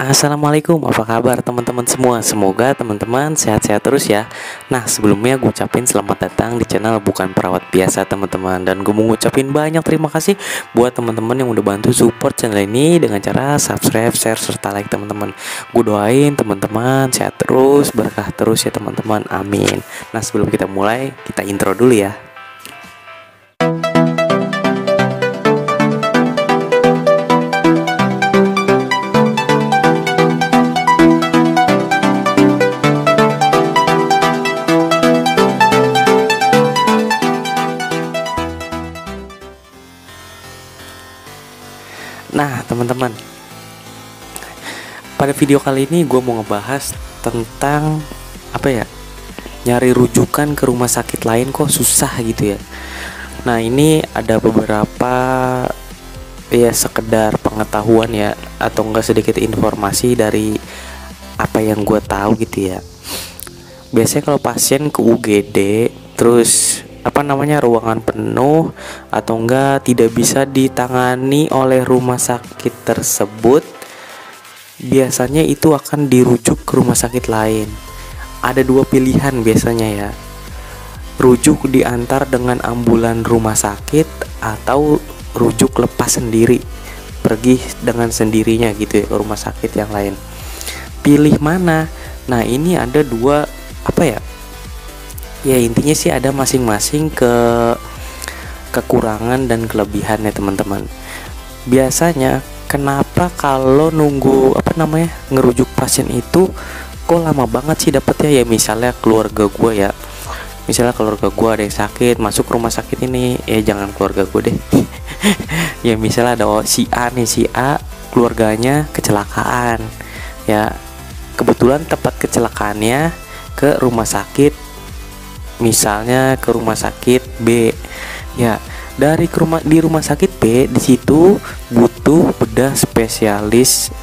Assalamualaikum, apa kabar teman-teman semua? Semoga teman-teman sehat-sehat terus ya. Nah, sebelumnya gue ucapin selamat datang di channel Bukan Perawat Biasa teman-teman. Dan gue mau ngucapin banyak terima kasih buat teman-teman yang udah bantu support channel ini dengan cara subscribe, share, serta like teman-teman. Gue doain teman-teman sehat terus, berkah terus ya teman-teman, amin. Nah, sebelum kita mulai, kita intro dulu ya. Nah teman-teman, pada video kali ini gue mau ngebahas tentang nyari rujukan ke rumah sakit lain kok susah gitu ya. Nah ini ada beberapa sekedar pengetahuan ya, atau enggak sedikit informasi dari apa yang gue tahu gitu ya. Biasanya kalau pasien ke UGD terus ruangan penuh atau enggak tidak bisa ditangani oleh rumah sakit tersebut, biasanya itu akan dirujuk ke rumah sakit lain. Ada dua pilihan biasanya ya, rujuk diantar dengan ambulan rumah sakit atau rujuk lepas sendiri, pergi dengan sendirinya gitu ya ke rumah sakit yang lain. Pilih mana? Nah ini ada dua intinya sih ada masing-masing kekurangan dan kelebihan ya teman-teman. Biasanya kenapa kalau nunggu ngerujuk pasien itu kok lama banget sih dapetnya ya. Misalnya keluarga gue ada yang sakit masuk rumah sakit ini, jangan keluarga gue deh ya misalnya ada si A keluarganya kecelakaan ya, kebetulan tempat kecelakaannya ke rumah sakit, misalnya ke rumah sakit B ya. Di rumah sakit B di situ butuh bedah spesialis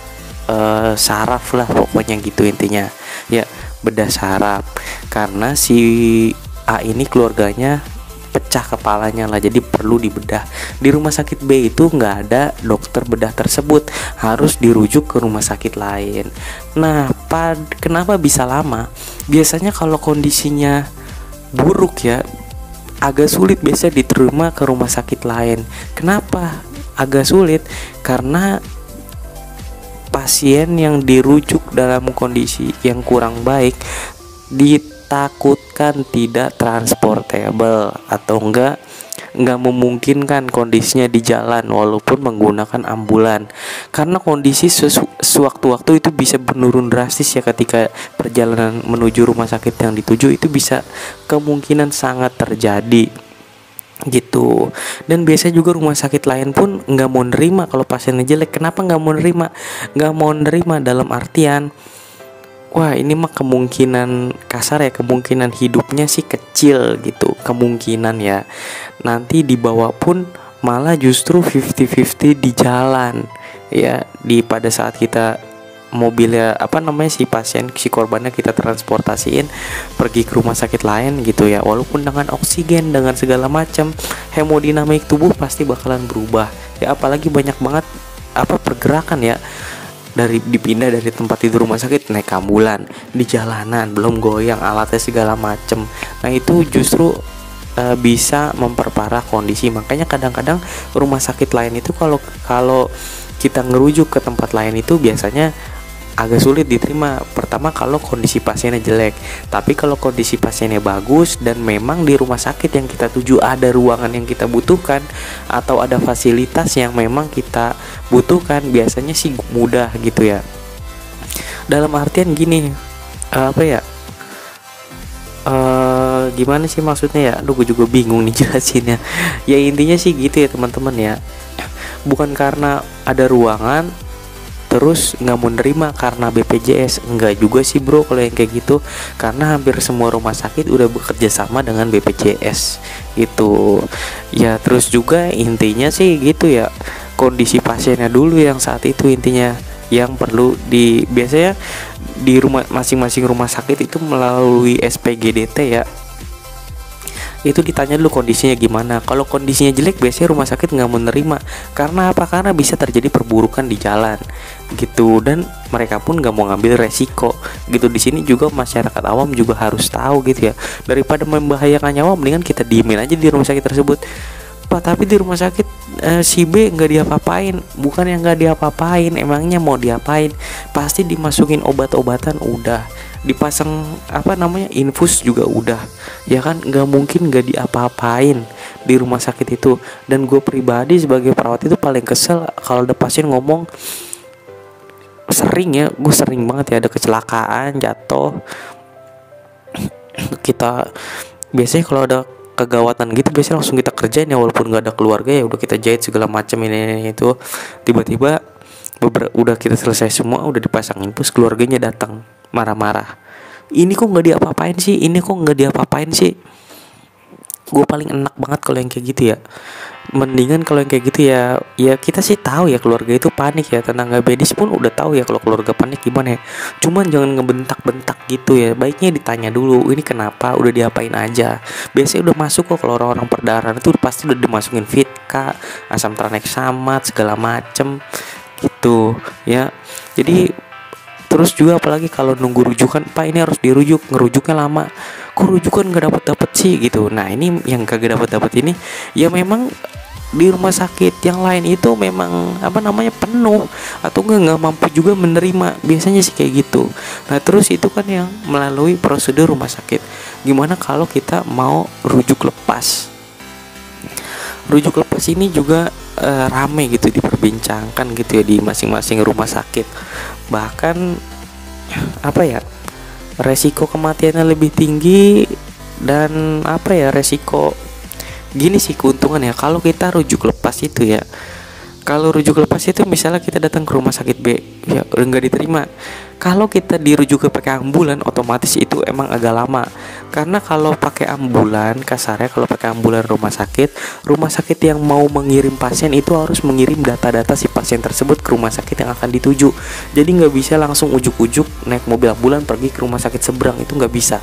saraf lah pokoknya gitu intinya ya, bedah saraf karena si A ini keluarganya pecah kepalanya lah, jadi perlu dibedah. Di rumah sakit B itu nggak ada dokter bedah tersebut, harus dirujuk ke rumah sakit lain. Nah kenapa bisa lama? Biasanya kalau kondisinya buruk ya, agak sulit biasa diterima ke rumah sakit lain. Kenapa agak sulit? Karena pasien yang dirujuk dalam kondisi yang kurang baik ditakutkan tidak transportable atau enggak memungkinkan kondisinya di jalan walaupun menggunakan ambulan, karena kondisi sewaktu-waktu itu bisa menurun drastis ya. Ketika perjalanan menuju rumah sakit yang dituju itu bisa kemungkinan sangat terjadi gitu. Dan biasanya juga rumah sakit lain pun nggak mau nerima kalau pasiennya jelek. Kenapa nggak mau nerima? Nggak mau nerima dalam artian, wah ini mah kemungkinan kasar ya, kemungkinan hidupnya sih kecil gitu, kemungkinan ya. Nanti dibawa pun malah justru 50-50 di jalan ya, pada saat kita mobilnya si pasien, si korbannya kita transportasiin pergi ke rumah sakit lain gitu ya, walaupun dengan oksigen dengan segala macam hemodinamik tubuh pasti bakalan berubah ya. Apalagi banyak banget pergerakan ya, dipindah dari tempat tidur rumah sakit naik ambulan di jalanan, belum goyang alatnya segala macem. Nah itu justru bisa memperparah kondisi. Makanya kadang-kadang rumah sakit lain itu kalau kita ngerujuk ke tempat lain itu biasanya agak sulit diterima. Pertama kalau kondisi pasiennya jelek, tapi kalau kondisi pasiennya bagus dan memang di rumah sakit yang kita tuju ada ruangan yang kita butuhkan atau ada fasilitas yang memang kita butuhkan, biasanya sih mudah gitu ya. Dalam artian gini, gimana sih maksudnya ya, gue juga bingung nih jelasinnya ya. Intinya sih gitu ya teman-teman ya, bukan karena ada ruangan terus nggak mau nerima karena BPJS, enggak juga sih bro kalau yang kayak gitu, karena hampir semua rumah sakit udah bekerja sama dengan BPJS gitu ya. Terus juga intinya sih gitu ya, kondisi pasiennya dulu yang saat itu intinya yang perlu biasanya di masing-masing rumah sakit itu melalui SPGDT ya. itu ditanya dulu kondisinya gimana. Kalau kondisinya jelek biasanya rumah sakit nggak menerima. Karena apa? Karena bisa terjadi perburukan di jalan gitu, dan mereka pun nggak mau ngambil resiko gitu. Di sini juga masyarakat awam juga harus tahu gitu ya, daripada membahayakan nyawa mendingan kita diemin aja di rumah sakit tersebut. Pak, tapi di rumah sakit si B nggak diapa-apain. Bukan yang nggak diapa-apain, emangnya mau diapain? Pasti dimasukin obat-obatan udah, dipasang infus juga udah, ya kan? Nggak mungkin nggak diapa-apain di rumah sakit itu. Dan gue pribadi sebagai perawat itu paling kesel kalau ada pasien ngomong, gue sering banget ya ada kecelakaan, jatuh. Kita biasanya kalau ada kegawatan gitu biasanya langsung kita kerjain ya, walaupun nggak ada keluarga ya udah kita jahit segala macam ini itu. Tiba-tiba udah kita selesai semua, udah dipasangin, terus keluarganya datang marah-marah, ini kok nggak diapa-apain sih, ini kok nggak diapa-apain sih. Gue paling enak banget kalau yang kayak gitu ya. Mendingan kalau yang kayak gitu ya kita sih tahu ya keluarga itu panik ya, tenaga medis pun udah tahu ya kalau keluarga panik gimana ya. Cuman jangan ngebentak-bentak gitu ya, baiknya ditanya dulu ini kenapa, udah diapain aja. Biasanya udah masuk kok, kalau orang-orang perdarahan itu pasti udah dimasukin Vitka, asam tranexamat segala macem gitu ya. Jadi terus juga apalagi kalau nunggu rujukan, Pak ini harus dirujuk, ngerujuknya lama, kok rujukan nggak dapat sih gitu. Nah ini yang kagak dapat ini ya memang di rumah sakit yang lain itu memang penuh atau nggak mampu juga menerima, biasanya sih kayak gitu. Nah terus itu kan yang melalui prosedur rumah sakit. Gimana kalau kita mau rujuk lepas? Rujuk lepas ini juga rame gitu diperbincangkan gitu ya di masing-masing rumah sakit. Bahkan resiko kematiannya lebih tinggi, dan resiko gini sih keuntungan ya kalau kita rujuk lepas itu ya. Kalau rujuk lepas itu misalnya kita datang ke rumah sakit B ya udah nggak diterima. Kalau kita dirujuk ke pakai ambulan, otomatis itu emang agak lama. Karena kalau pakai ambulan, kasarnya kalau pakai ambulan rumah sakit yang mau mengirim pasien itu harus mengirim data-data si pasien tersebut ke rumah sakit yang akan dituju. Jadi nggak bisa langsung ujuk-ujuk naik mobil ambulan pergi ke rumah sakit seberang, itu nggak bisa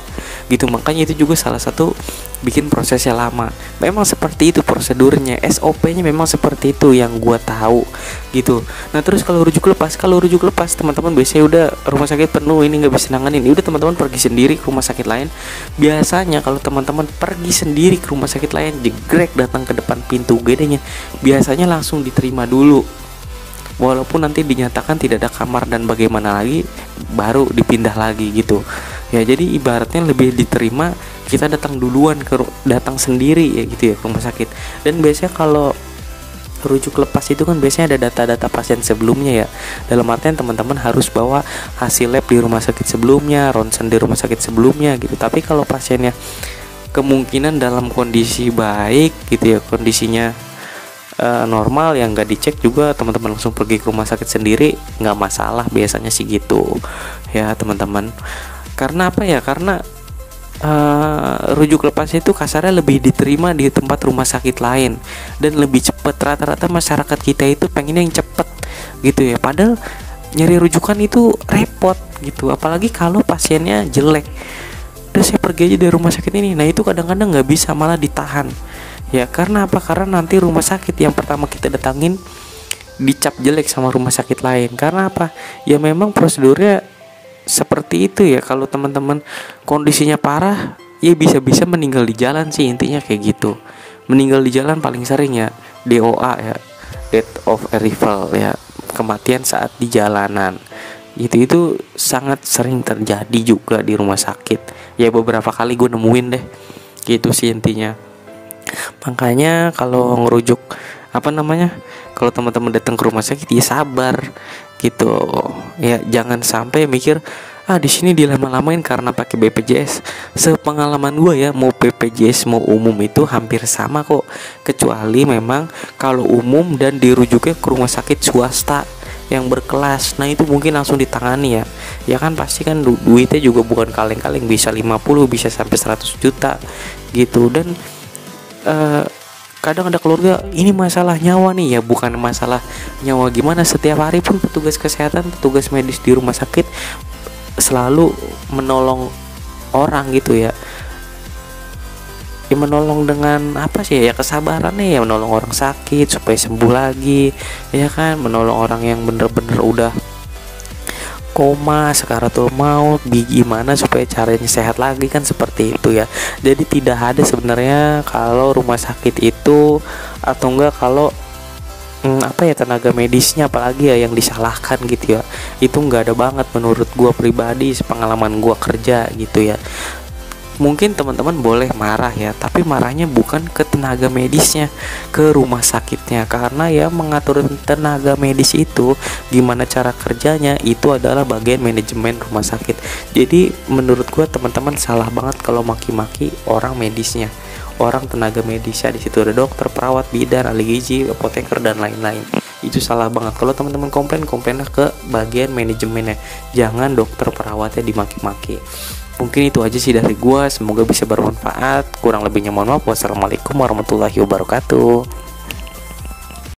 gitu. Makanya itu juga salah satu bikin prosesnya lama. Memang seperti itu prosedurnya, SOP-nya memang seperti itu yang gua tahu gitu. Nah terus kalau rujuk lepas teman-teman biasanya udah rumah sakit penuh, ini nggak bisa nanganin, udah teman-teman pergi sendiri ke rumah sakit lain. Biasanya kalau teman-teman pergi sendiri ke rumah sakit lain, jegrek datang ke depan pintu UGD-nya, biasanya langsung diterima dulu, walaupun nanti dinyatakan tidak ada kamar dan bagaimana lagi, baru dipindah lagi gitu ya. Jadi ibaratnya lebih diterima kita datang datang sendiri ya gitu ya ke rumah sakit. Dan biasanya kalau rujuk lepas itu kan biasanya ada data-data pasien sebelumnya ya. Dalam artian teman-teman harus bawa hasil lab di rumah sakit sebelumnya, ronsen di rumah sakit sebelumnya gitu. Tapi kalau pasiennya kemungkinan dalam kondisi baik gitu ya, kondisinya normal yang nggak dicek juga, teman-teman langsung pergi ke rumah sakit sendiri, nggak masalah biasanya sih gitu ya teman-teman. Karena karena rujuk lepas itu kasarnya lebih diterima di tempat rumah sakit lain dan lebih cepat. Rata-rata masyarakat kita itu pengen yang cepet gitu ya, padahal nyari rujukan itu repot gitu, apalagi kalau pasiennya jelek. Terus saya pergi aja dari rumah sakit ini, nah itu kadang-kadang nggak bisa, malah ditahan ya. Karena karena nanti rumah sakit yang pertama kita datangin dicap jelek sama rumah sakit lain. Karena ya memang prosedurnya seperti itu ya. Kalau teman-teman kondisinya parah ya bisa-bisa meninggal di jalan sih, intinya kayak gitu. Meninggal di jalan paling sering ya DOA ya, death of arrival ya, kematian saat di jalanan. Itu sangat sering terjadi juga di rumah sakit ya, beberapa kali gue nemuin deh gitu sih intinya. Makanya kalau ngerujuk kalau teman-teman datang ke rumah sakit ya sabar gitu ya, jangan sampai mikir di sini dilama-lamain karena pakai BPJS. Sepengalaman gue ya, mau BPJS mau umum itu hampir sama kok, kecuali memang kalau umum dan dirujuknya ke rumah sakit swasta yang berkelas, nah itu mungkin langsung ditangani ya. Ya kan pasti kan duitnya juga bukan kaleng-kaleng, bisa 50 bisa sampai 100 juta gitu. Dan kadang ada keluarga ini masalah nyawa nih ya, bukan masalah nyawa gimana. Setiap hari pun petugas kesehatan, petugas medis di rumah sakit selalu menolong orang gitu ya. ya menolong dengan apa sih ya, kesabarannya ya, menolong orang sakit supaya sembuh lagi, ya kan, menolong orang yang bener-bener udah koma, sakaratul maut, gimana supaya caranya sehat lagi, kan seperti itu ya. Jadi tidak ada sebenarnya kalau rumah sakit itu, atau enggak kalau apa ya, tenaga medisnya apalagi ya yang disalahkan gitu ya. Itu nggak ada banget menurut gua pribadi, pengalaman gua kerja gitu ya. Mungkin teman-teman boleh marah ya, tapi marahnya bukan ke tenaga medisnya, ke rumah sakitnya, karena ya mengatur tenaga medis itu gimana cara kerjanya itu adalah bagian manajemen rumah sakit. Jadi menurut gua teman-teman salah banget kalau maki-maki orang medisnya, orang tenaga medis ya. Di situ ada dokter, perawat, bidan, ahli gizi, apoteker dan lain-lain. Itu salah banget. Kalau teman-teman komplainnya ke bagian manajemennya, jangan dokter perawatnya dimaki-maki. Mungkin itu aja sih dari gua, semoga bisa bermanfaat. Kurang lebihnya mohon maaf. Wassalamualaikum warahmatullahi wabarakatuh.